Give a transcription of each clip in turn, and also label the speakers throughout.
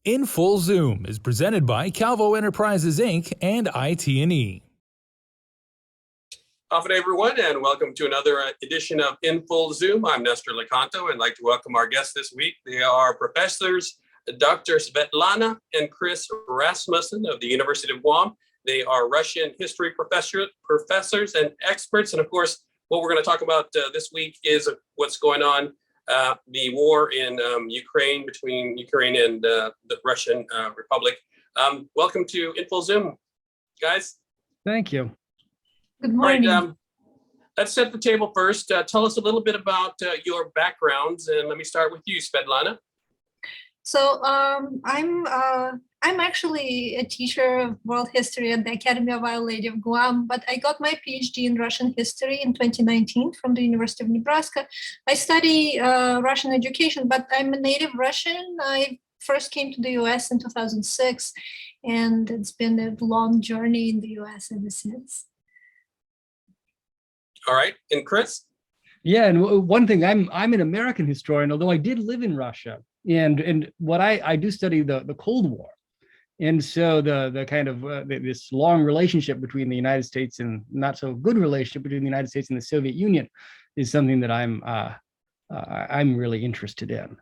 Speaker 1: In Full Zoom is presented by Calvo Enterprises Inc. and IT&E.
Speaker 2: Afternoon, everyone, and welcome to another edition of In Full Zoom. I'm Nestor Licanto, and I'd like to welcome our guests this week. They are professors Dr. Svetlana and Chris Rasmussen of the University of KUAM. They are Russian history professors and experts. And of course, what we're going to talk about this week is what's going on, the war in Ukraine, between Ukraine and the Russian Republic. Welcome to In Full Zoom, guys.
Speaker 3: Thank you.
Speaker 4: Good morning.
Speaker 2: Right, let's set the table first. Tell us a little bit about your backgrounds, and let me start with you, Svetlana.
Speaker 4: So I'm actually a teacher of world history at the Academy of Our Lady of Guam, but I got my PhD in Russian history in 2019 from the University of Nebraska. I study Russian education, but I'm a native Russian. I first came to the US in 2006, and it's been a long journey in the US ever since.
Speaker 2: All right, and Chris?
Speaker 3: Yeah, and one thing, I'm an American historian, although I did live in Russia. And what I do study the Cold War. And so the kind of this long relationship between the United States and not so good relationship between the United States and the Soviet Union is something that I'm really interested in.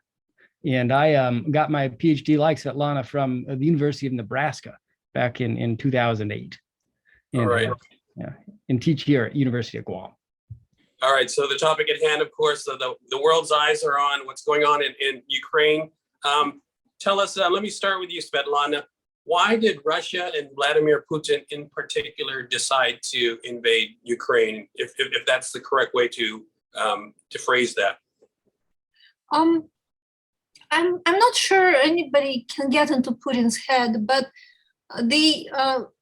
Speaker 3: And I got my PhD, like Svetlana, from the University of Nebraska back in 2008. And,
Speaker 2: all right.
Speaker 3: And teach here at University of Guam.
Speaker 2: All right, so the topic at hand, of course, the world's eyes are on what's going on in Ukraine. Tell us, let me start with you, Svetlana. Why did Russia and Vladimir Putin in particular decide to invade Ukraine, if that's the correct way to phrase that?
Speaker 4: I'm not sure anybody can get into Putin's head, but I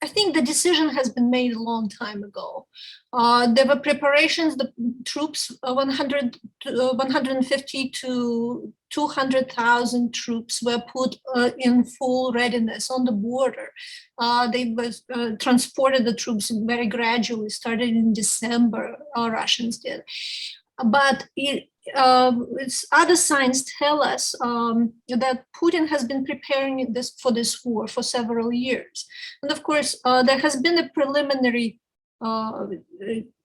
Speaker 4: think the decision has been made a long time ago. There were preparations. The troops, 150 to 200,000 troops were put in full readiness on the border. They was transported the troops very gradually, started in December, Russians did. But other signs tell us that Putin has been preparing for this war for several years. And of course, there has been a preliminary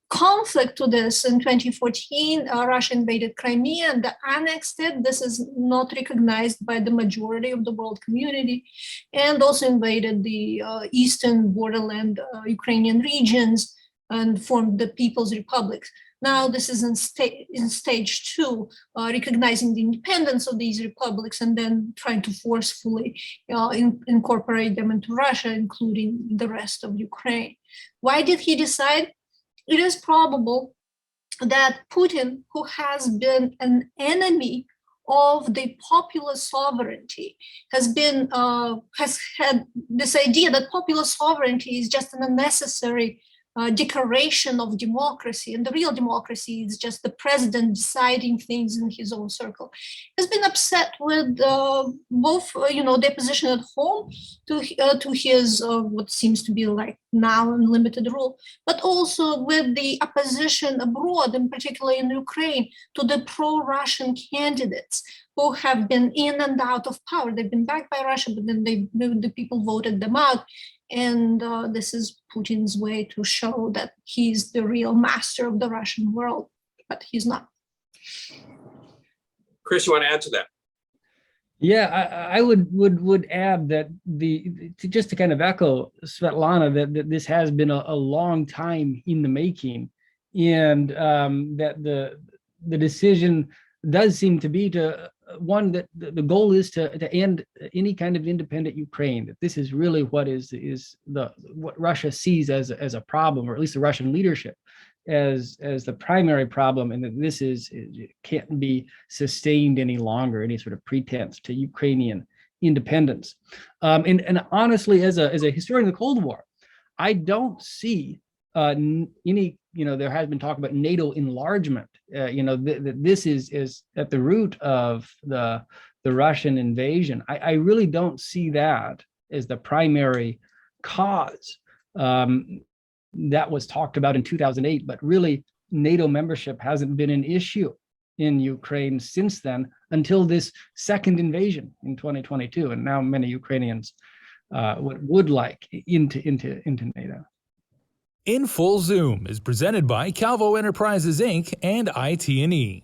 Speaker 4: conflict to this in 2014. Russia invaded Crimea and annexed it. This is not recognized by the majority of the world community, and also invaded the eastern borderland Ukrainian regions and formed the People's Republics. Now this is in stage two, recognizing the independence of these republics and then trying to forcefully incorporate them into Russia, including the rest of Ukraine. Why did he decide? It is probable that Putin, who has been an enemy of the popular sovereignty, has had this idea that popular sovereignty is just an unnecessary decoration of democracy, and the real democracy is just the president deciding things in his own circle, has been upset with both, the opposition at home to his what seems to be like now unlimited rule, but also with the opposition abroad, and particularly in Ukraine, to the pro-Russian candidates who have been in and out of power. They've been backed by Russia, but then the people voted them out. And this is Putin's way to show that he's the real master of the Russian world, but he's not.
Speaker 2: Chris, you want to add to that?
Speaker 3: Yeah, I would add that just to kind of echo Svetlana, that this has been a long time in the making, and that the decision does seem to be one that the goal is to end any kind of independent Ukraine. That this is really what what Russia sees as a problem, or at least the Russian leadership as the primary problem, and that this can't be sustained any longer, any sort of pretense to Ukrainian independence. And honestly, as a historian of the Cold War, I don't see any, there has been talk about NATO enlargement. This is at the root of the Russian invasion. I really don't see that as the primary cause. That was talked about in 2008, but really NATO membership hasn't been an issue in Ukraine since then, until this second invasion in 2022. And now many Ukrainians would like into NATO.
Speaker 1: In Full Zoom is presented by Calvo Enterprises Inc. and IT&E.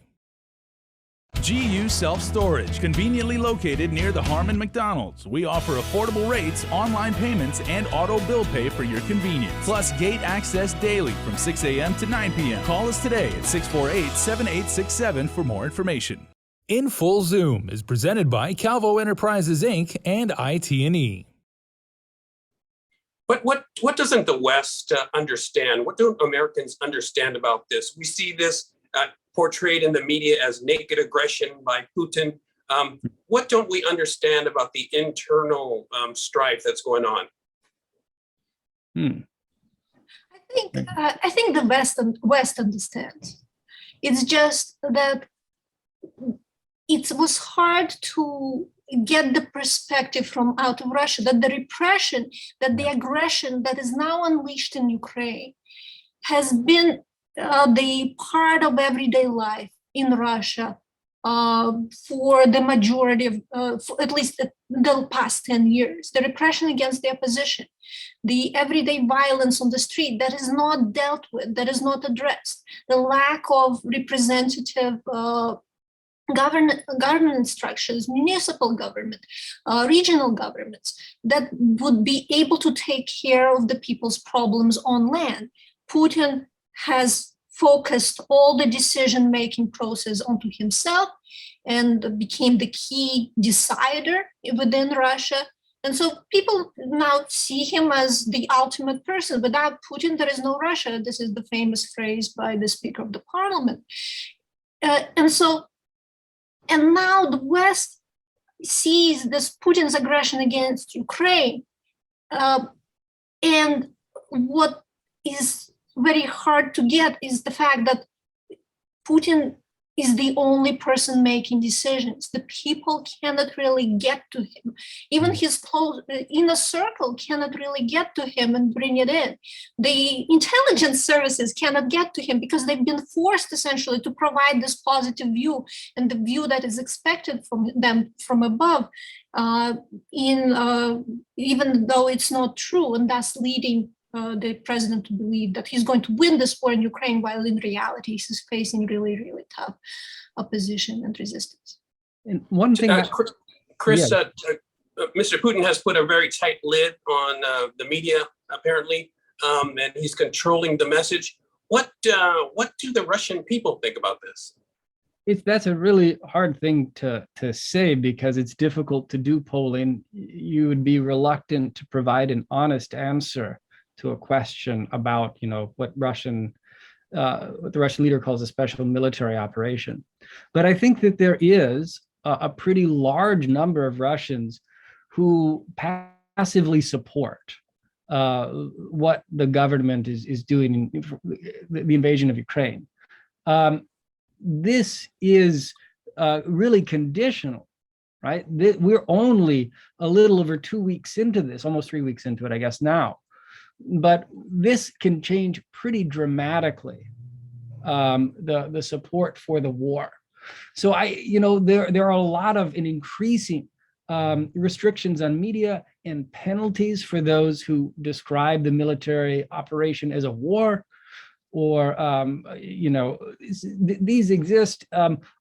Speaker 1: GU Self-Storage, conveniently located near the Harmon McDonald's. We offer affordable rates, online payments, and auto bill pay for your convenience. Plus gate access daily from 6 a.m. to 9 p.m. Call us today at 648-7867 for more information. In Full Zoom is presented by Calvo Enterprises Inc. and IT&E.
Speaker 2: But what doesn't the West understand? What don't Americans understand about this? We see this portrayed in the media as naked aggression by Putin. What don't we understand about the internal strife that's going on?
Speaker 4: I think the West understands. It's just that it was hard to get the perspective from out of Russia that the repression, that the aggression that is now unleashed in Ukraine has been the part of everyday life in Russia for the majority of, for at least the past 10 years. The repression against the opposition, the everyday violence on the street that is not dealt with, that is not addressed, the lack of representative government structures, municipal government, regional governments that would be able to take care of the people's problems on land. Putin has focused all the decision-making process onto himself and became the key decider within Russia. And so people now see him as the ultimate person. Without Putin, there is no Russia. This is the famous phrase by the Speaker of the Parliament. And now the West sees this Putin's aggression against Ukraine. And what is very hard to get is the fact that Putin is the only person making decisions. The people cannot really get to him. Even his close inner circle cannot really get to him and bring it in. The intelligence services cannot get to him because they've been forced essentially to provide this positive view and the view that is expected from them from above, even though it's not true, and thus leading the president to believe that he's going to win this war in Ukraine, while in reality he's facing really, really tough opposition and resistance.
Speaker 3: And one thing,
Speaker 2: Chris, Mr. Putin has put a very tight lid on the media, apparently, and he's controlling the message. What do the Russian people think about this?
Speaker 3: That's a really hard thing to say because it's difficult to do polling. You would be reluctant to provide an honest answer to a question about, what the Russian leader calls a special military operation. But I think that there is a pretty large number of Russians who passively support what the government is doing in the invasion of Ukraine. This is really conditional, right? We're only a little over 2 weeks into this, almost 3 weeks into it, I guess now. But this can change pretty dramatically, the support for the war. So there are a lot of increasing restrictions on media and penalties for those who describe the military operation as a war, or these exist.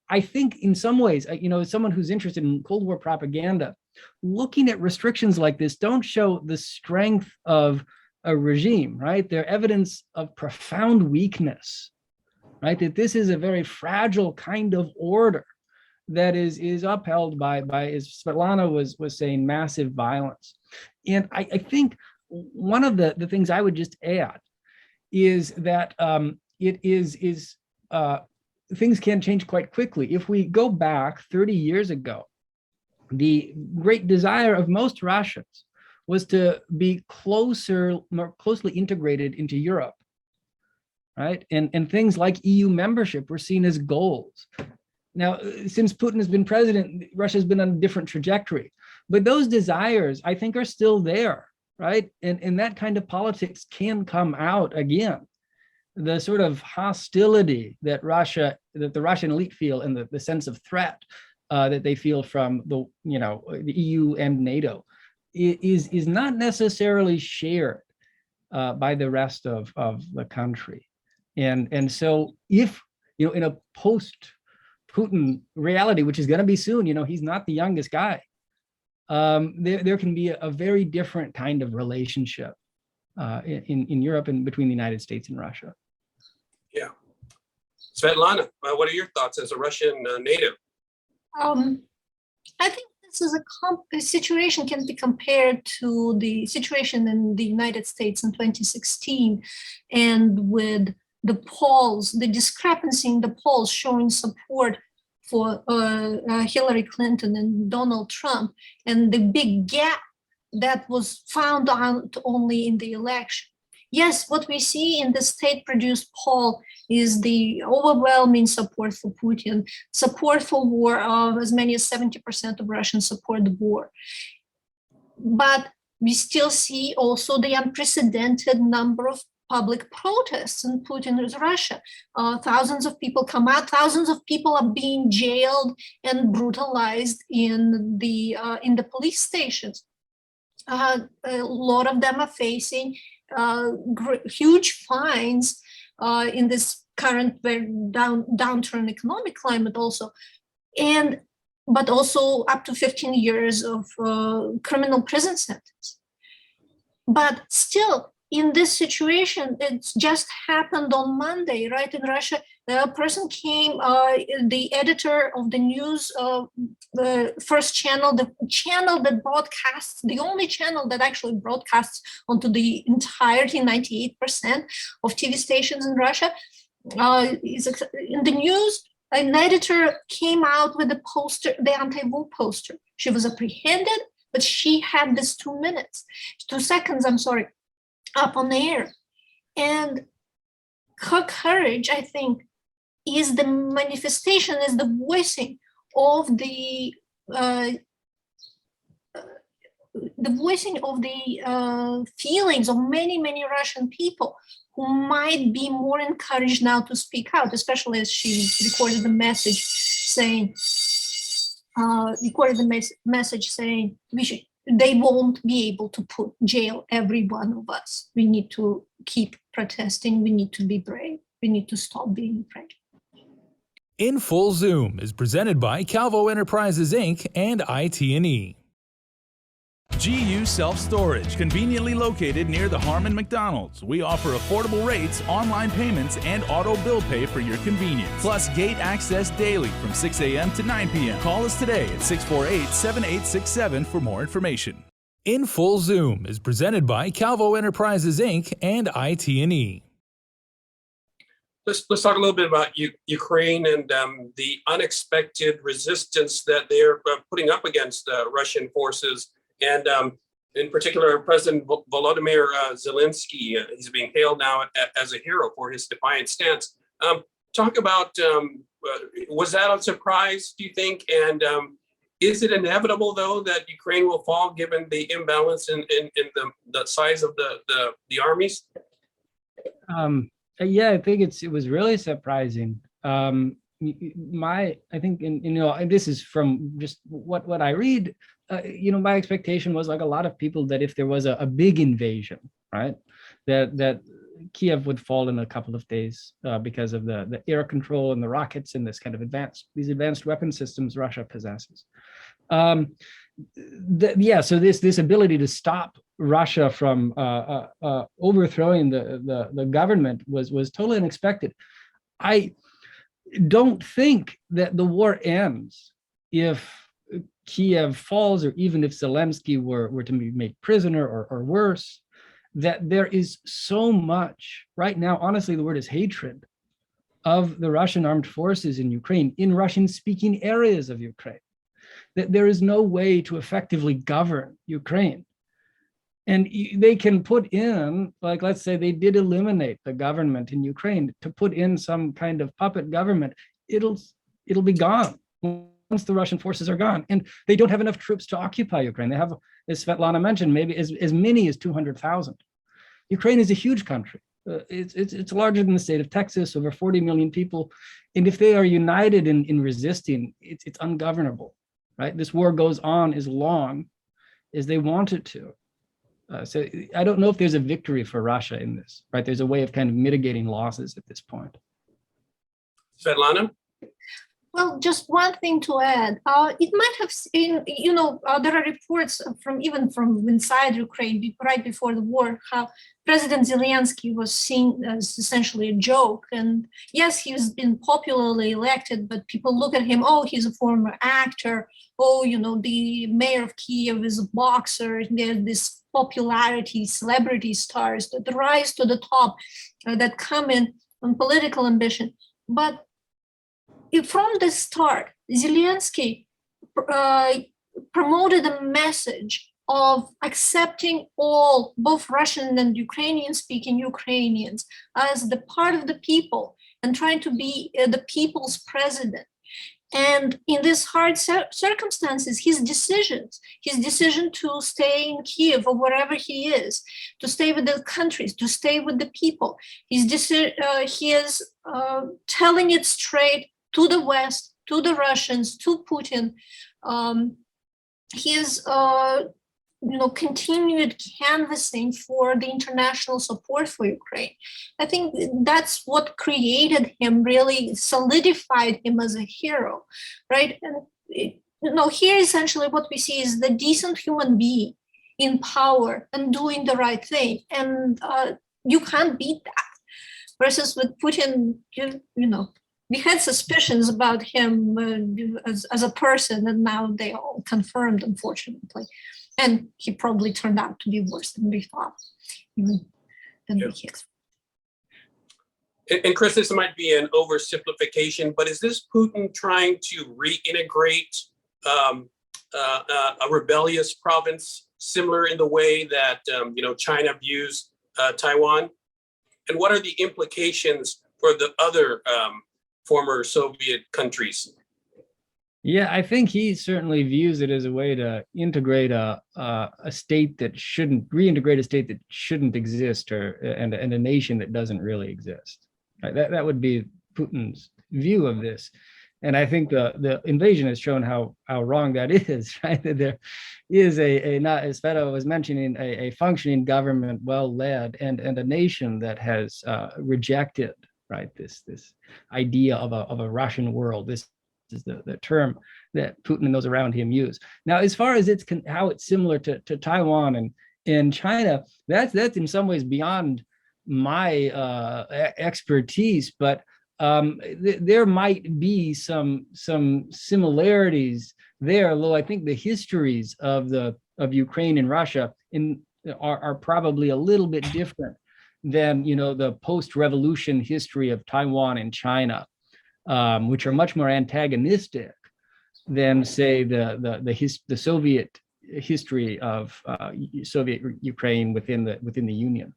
Speaker 3: I think in some ways, as someone who's interested in Cold War propaganda, looking at restrictions like this don't show the strength of a regime, right? They're evidence of profound weakness, right? That this is a very fragile kind of order that is upheld by, as Svetlana was saying, massive violence. And I think one of the things I would just add is that things can change quite quickly. If we go back 30 years ago, the great desire of most Russians was to be more closely integrated into Europe, right? And things like EU membership were seen as goals. Now, since Putin has been president, Russia's been on a different trajectory, but those desires, I think, are still there, right? And that kind of politics can come out again. The sort of hostility that the Russian elite feel and the sense of threat that they feel from the EU and NATO is not necessarily shared by the rest of the country. And so if, in a post-Putin reality, which is going to be soon, he's not the youngest guy, there can be a very different kind of relationship in Europe and between the United States and Russia.
Speaker 2: Yeah. Svetlana, what are your thoughts as a Russian native?
Speaker 4: I think this is a situation can be compared to the situation in the United States in 2016, and with the polls, the discrepancy in the polls showing support for Hillary Clinton and Donald Trump, and the big gap that was found out only in the election. Yes, what we see in the state-produced poll is the overwhelming support for Putin, support for war. As many as 70% of Russians support the war. But we still see also the unprecedented number of public protests in Putin's Russia. Thousands of people come out, thousands of people are being jailed and brutalized in the police stations. A lot of them are facing huge fines in this current very downturn economic climate also, but also up to 15 years of criminal prison sentence. But still, in this situation, it just happened on Monday, right? In Russia, a person came, the editor of the news, the first channel, the channel that broadcasts, the only channel that actually broadcasts onto the entirety, 98% of TV stations in Russia, is in the news. An editor came out with a poster, the anti-war poster. She was apprehended, but she had this 2 seconds, up on air. And her courage, I think, is the manifestation, is the voicing of the feelings of many, many Russian people who might be more encouraged now to speak out, especially as she recorded the message saying, they won't be able to jail every one of us. We need to keep protesting. We need to be brave. We need to stop being afraid.
Speaker 1: In Full Zoom is presented by Calvo Enterprises Inc. and IT&E. GU Self-Storage, conveniently located near the Harmon McDonald's. We offer affordable rates, online payments, and auto bill pay for your convenience. Plus gate access daily from 6 a.m. to 9 p.m. Call us today at 648-7867 for more information. In Full Zoom is presented by Calvo Enterprises Inc. and IT&E.
Speaker 2: Let's talk a little bit about Ukraine and the unexpected resistance that they're putting up against Russian forces. And in particular, President Volodymyr Zelensky, he's being hailed now as a hero for his defiant stance. Talk about, was that a surprise, do you think? And is it inevitable, though, that Ukraine will fall given the imbalance in the size of the armies?
Speaker 3: Yeah, I think it was really surprising. I think, and this is from just what I read, my expectation was, like a lot of people, that if there was a big invasion, right, that Kiev would fall in a couple of days because of the air control and the rockets and these advanced weapon systems Russia possesses. So this ability to stop Russia from overthrowing the government was totally unexpected. I don't think that the war ends if Kiev falls, or even if Zelensky were to be made prisoner or worse. That there is so much right now, honestly, the word is hatred, of the Russian armed forces in Ukraine, in Russian-speaking areas of Ukraine, that there is no way to effectively govern Ukraine. And they can put in, like, let's say they did eliminate the government in Ukraine, to put in some kind of puppet government, it'll be gone once the Russian forces are gone. And they don't have enough troops to occupy Ukraine. They have, as Svetlana mentioned, maybe as many as 200,000. Ukraine is a huge country. It's larger than the state of Texas, over 40 million people. And if they are united in resisting, it's ungovernable, right? This war goes on as long as they want it to. So I don't know if there's a victory for Russia in this, right? There's a way of kind of mitigating losses at this point.
Speaker 2: Svetlana?
Speaker 4: Well, just one thing to add. It might have seen, there are reports even from inside Ukraine right before the war, how President Zelensky was seen as essentially a joke. And yes, he's been popularly elected, but people look at him, oh, he's a former actor. Oh, the mayor of Kiev is a boxer. There's this popularity, celebrity stars that rise to the top, that come in on political ambition. But from the start, Zelensky promoted a message of accepting all, both Russian and Ukrainian-speaking Ukrainians, as the part of the people and trying to be the people's president. And in these hard circumstances, his decision to stay in Kiev or wherever he is, to stay with the countries, to stay with the people, he is telling it straight to the West, to the Russians, to Putin. He is continued canvassing for the international support for Ukraine. I think that's what created him, really solidified him as a hero, right? And here essentially what we see is the decent human being in power and doing the right thing, and you can't beat that. Versus with Putin, we had suspicions about him as a person, and now they all confirmed, unfortunately. And he probably turned out to be worse than we thought, even than we expected.
Speaker 2: And Chris, this might be an oversimplification, but is this Putin trying to reintegrate a rebellious province, similar in the way that China views Taiwan? And what are the implications for the other former Soviet countries?
Speaker 3: Yeah, I think he certainly views it as a way to integrate a state that reintegrate a state that shouldn't exist, and a nation that doesn't really exist. Right? That would be Putin's view of this. And I think the invasion has shown how wrong that is, right? That there is not, as Sveta was mentioning, a functioning government, well-led, and a nation that has rejected, right, this idea of a Russian world. This is the term that Putin and those around him use. Now, as far as how it's similar to Taiwan and China, that's in some ways beyond my expertise, but there might be some similarities there, although I think the histories of Ukraine and Russia are probably a little bit different than the post-revolution history of Taiwan and China, which are much more antagonistic than, say, the Soviet history of Soviet Ukraine within the Union.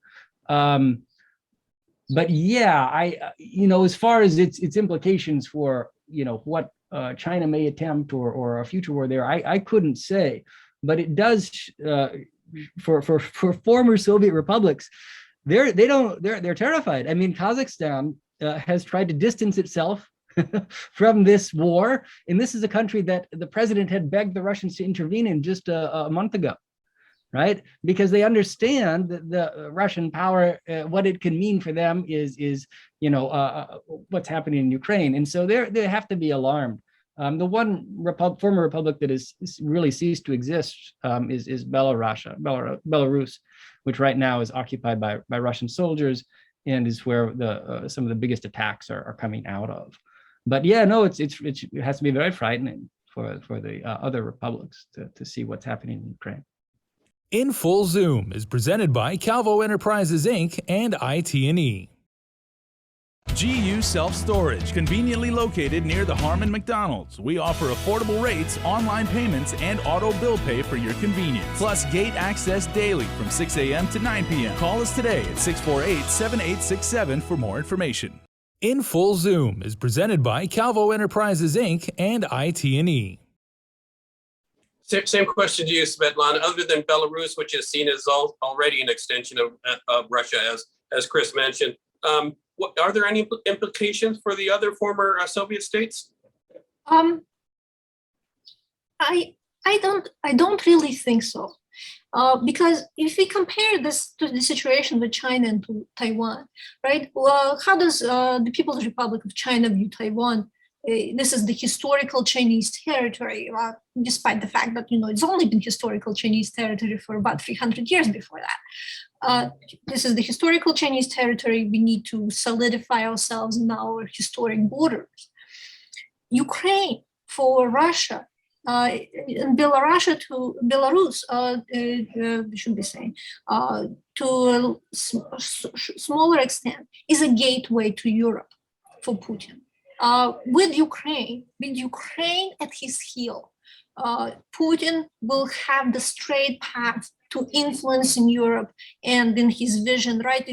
Speaker 3: But yeah, as far as its implications for what China may attempt or a future war there, I couldn't say. But it does for former Soviet republics. They're terrified. I mean, Kazakhstan has tried to distance itself from this war, and this is a country that the president had begged the Russians to intervene in just a month ago, right? Because they understand that the Russian power, what it can mean for them is what's happening in Ukraine, and so they have to be alarmed. The one former republic that has really ceased to exist is Belarus, which right now is occupied by Russian soldiers and is where some of the biggest attacks are coming out of. But yeah, no, it has to be very frightening for the other republics to see what's happening in Ukraine.
Speaker 1: In Full Zoom is presented by Calvo Enterprises Inc. and IT&E. GU Self-Storage, conveniently located near the Harmon McDonald's. We offer affordable rates, online payments, and auto bill pay for your convenience. Plus gate access daily from 6 a.m. to 9 p.m. Call us today at 648-7867 for more information. In Full Zoom is presented by Calvo Enterprises Inc. and IT&E.
Speaker 2: Same question to you, Svetlana. Other than Belarus, which is seen as already an extension of Russia, as Chris mentioned, are there any implications for the other former Soviet states?
Speaker 4: I don't really think so, because if we compare this to the situation with China and to Taiwan, right? Well, how does the People's Republic of China view Taiwan? This is the historical Chinese territory, despite the fact that it's only been historical Chinese territory for about 300 years before that. This is the historical Chinese territory. We need to solidify ourselves in our historic borders. Ukraine for Russia, and Belarus to Belarus, we should be saying, to a smaller extent, is a gateway to Europe for Putin. With Ukraine at his heel, Putin will have the straight path to influence in Europe and in his vision, right?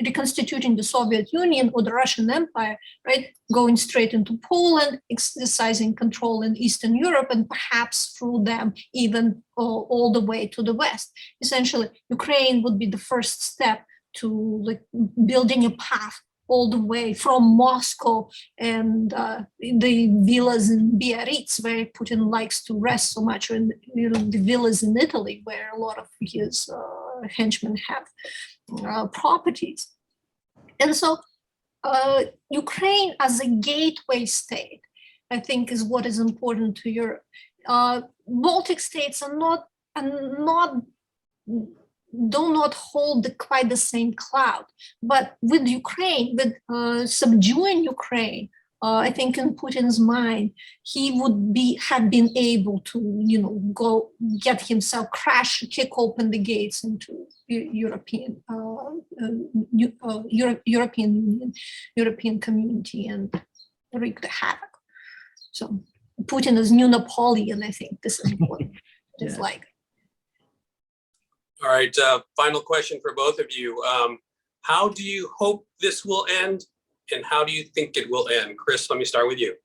Speaker 4: Reconstituting the Soviet Union or the Russian Empire, right? Going straight into Poland, exercising control in Eastern Europe, and perhaps through them even all the way to the West. Essentially, Ukraine would be the first step to building a path all the way from Moscow and the villas in Biarritz, where Putin likes to rest so much, and the villas in Italy, where a lot of his henchmen have properties. And so Ukraine as a gateway state, I think, is what is important to Europe. Baltic states do not hold quite the same clout. But with Ukraine, with subduing Ukraine, I think in Putin's mind, he would have been able to, go get himself kick open the gates into European Union, European community, and wreak the havoc. So Putin is new Napoleon. I think this is what it's like.
Speaker 2: All right, final question for both of you. How do you hope this will end, and how do you think it will end? Chris, let me start with you.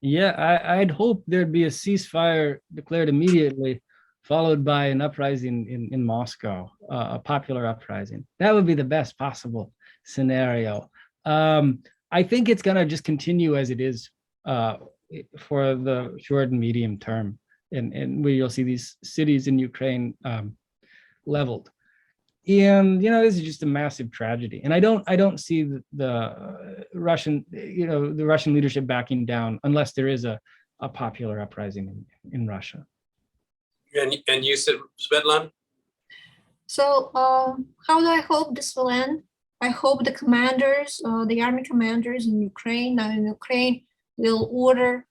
Speaker 3: Yeah, I'd hope there'd be a ceasefire declared immediately, followed by an uprising in Moscow, a popular uprising. That would be the best possible scenario. I think it's going to just continue as it is for the short and medium term, and where you'll see these cities in Ukraine leveled. And this is just a massive tragedy, and I don't see the Russian leadership backing down unless there is a popular uprising in Russia.
Speaker 2: And you said, Svetlana?
Speaker 4: So how do I hope this will end? I hope the commanders, the army commanders in Ukraine will order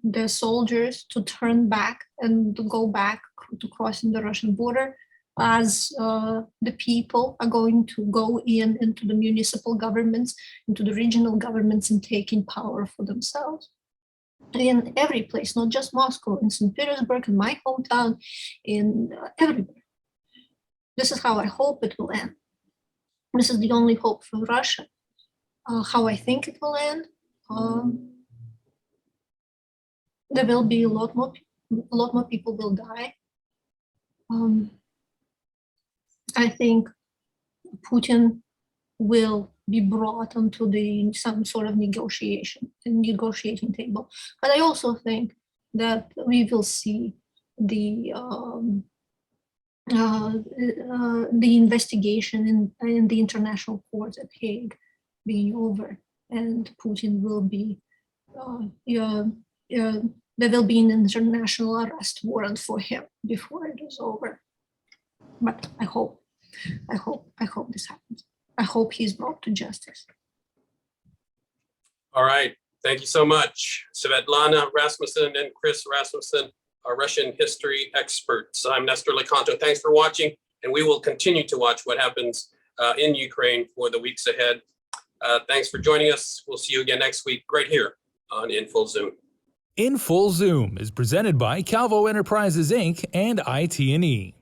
Speaker 4: their soldiers to turn back and to go back to crossing the Russian border, as the people are going to go into the municipal governments, into the regional governments, and taking power for themselves. In every place, not just Moscow, in St. Petersburg, in my hometown, in everywhere. This is how I hope it will end. This is the only hope for Russia. How I think it will end, there will be a lot more people will die. I think Putin will be brought onto some sort of negotiating table. But I also think that we will see the investigation in the international courts at Hague being over, and Putin will be there will be an international arrest warrant for him before it is over. But I hope this happens. I hope he's brought to justice.
Speaker 2: All right. Thank you so much, Svetlana Rasmussen and Chris Rasmussen, our Russian history experts. I'm Nestor Licanto. Thanks for watching, and we will continue to watch what happens in Ukraine for the weeks ahead. Thanks for joining us. We'll see you again next week, right here on In Full Zoom.
Speaker 1: In Full Zoom is presented by Calvo Enterprises, Inc. and IT&E.